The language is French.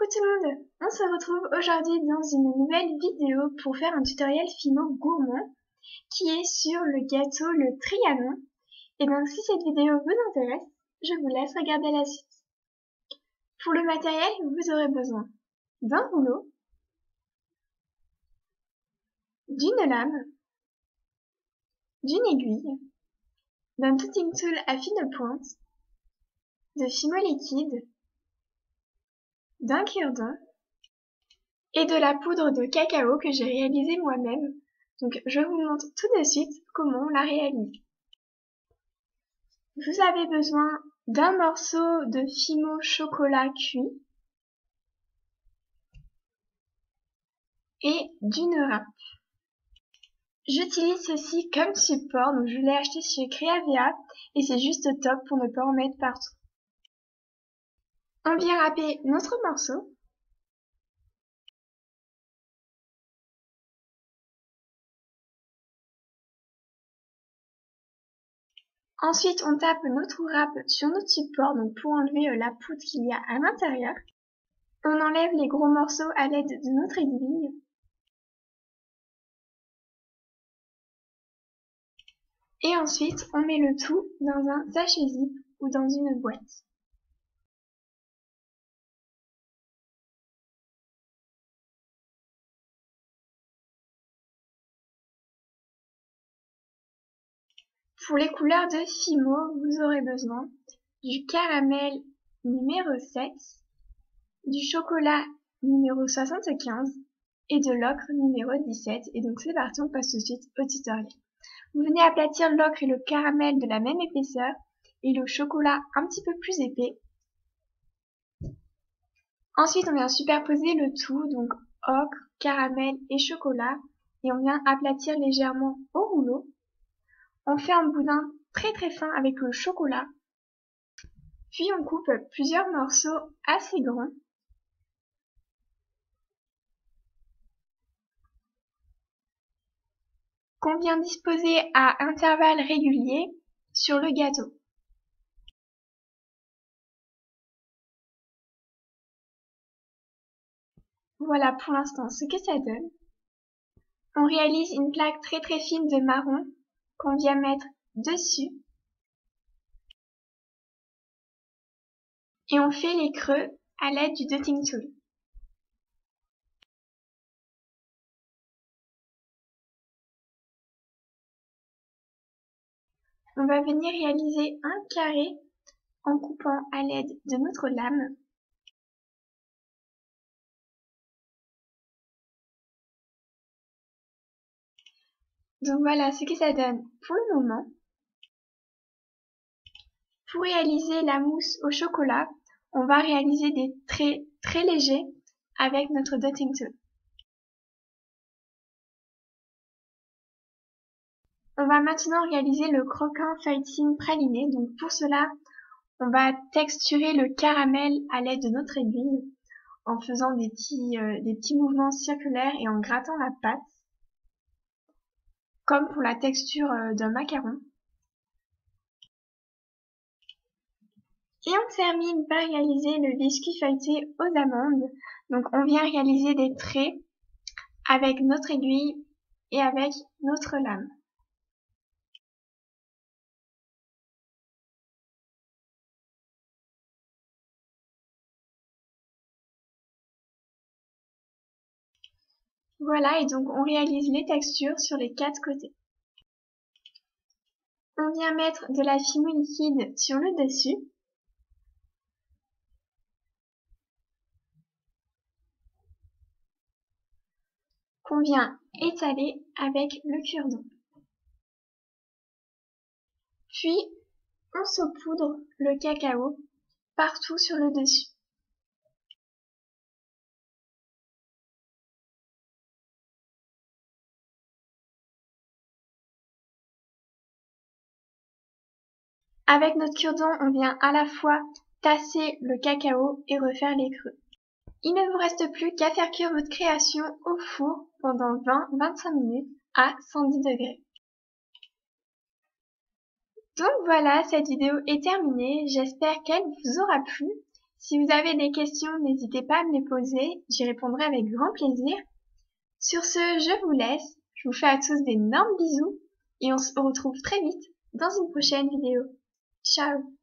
Coucou tout le monde, on se retrouve aujourd'hui dans une nouvelle vidéo pour faire un tutoriel Fimo gourmand qui est sur le gâteau le Trianon. Et donc si cette vidéo vous intéresse, je vous laisse regarder la suite. Pour le matériel, vous aurez besoin d'un rouleau, d'une lame, d'une aiguille, d'un cutting tool à fine pointe, de Fimo liquide, d'un cure-dent et de la poudre de cacao que j'ai réalisée moi-même. Donc je vous montre tout de suite comment on la réalise. Vous avez besoin d'un morceau de Fimo chocolat cuit et d'une râpe. J'utilise ceci comme support, donc je l'ai acheté chez Creavea et c'est juste top pour ne pas en mettre partout. On vient râper notre morceau. Ensuite, on tape notre râpe sur notre support donc pour enlever la poudre qu'il y a à l'intérieur. On enlève les gros morceaux à l'aide de notre aiguille. Et ensuite, on met le tout dans un sachet zip ou dans une boîte. Pour les couleurs de Fimo, vous aurez besoin du caramel numéro 7, du chocolat numéro 75 et de l'ocre numéro 17. Et donc c'est parti, on passe tout de suite au tutoriel. Vous venez aplatir l'ocre et le caramel de la même épaisseur et le chocolat un petit peu plus épais. Ensuite, on vient superposer le tout, donc ocre, caramel et chocolat, et on vient aplatir légèrement au rouleau. On fait un boudin très très fin avec le chocolat, puis on coupe plusieurs morceaux assez grands. Qu'on vient disposer à intervalles réguliers sur le gâteau. Voilà pour l'instant ce que ça donne. On réalise une plaque très très fine de marron qu'on vient mettre dessus. Et on fait les creux à l'aide du dotting tool. On va venir réaliser un carré en coupant à l'aide de notre lame. Donc voilà ce que ça donne pour le moment. Pour réaliser la mousse au chocolat, on va réaliser des traits très légers avec notre dotting tool. On va maintenant réaliser le croquant feuilletine praliné. Donc pour cela, on va texturer le caramel à l'aide de notre aiguille en faisant des petits mouvements circulaires et en grattant la pâte, comme pour la texture d'un macaron. Et on termine par réaliser le biscuit feuilleté aux amandes. Donc on vient réaliser des traits avec notre aiguille et avec notre lame. Voilà, et donc on réalise les textures sur les 4 côtés. On vient mettre de la Fimo liquide sur le dessus. Qu'on vient étaler avec le cure-dent. Puis, on saupoudre le cacao partout sur le dessus. Avec notre cure-dent, on vient à la fois tasser le cacao et refaire les creux. Il ne vous reste plus qu'à faire cuire votre création au four pendant 20-25 minutes à 110 degrés. Donc voilà, cette vidéo est terminée. J'espère qu'elle vous aura plu. Si vous avez des questions, n'hésitez pas à me les poser, j'y répondrai avec grand plaisir. Sur ce, je vous laisse, je vous fais à tous d'énormes bisous et on se retrouve très vite dans une prochaine vidéo. Ciao!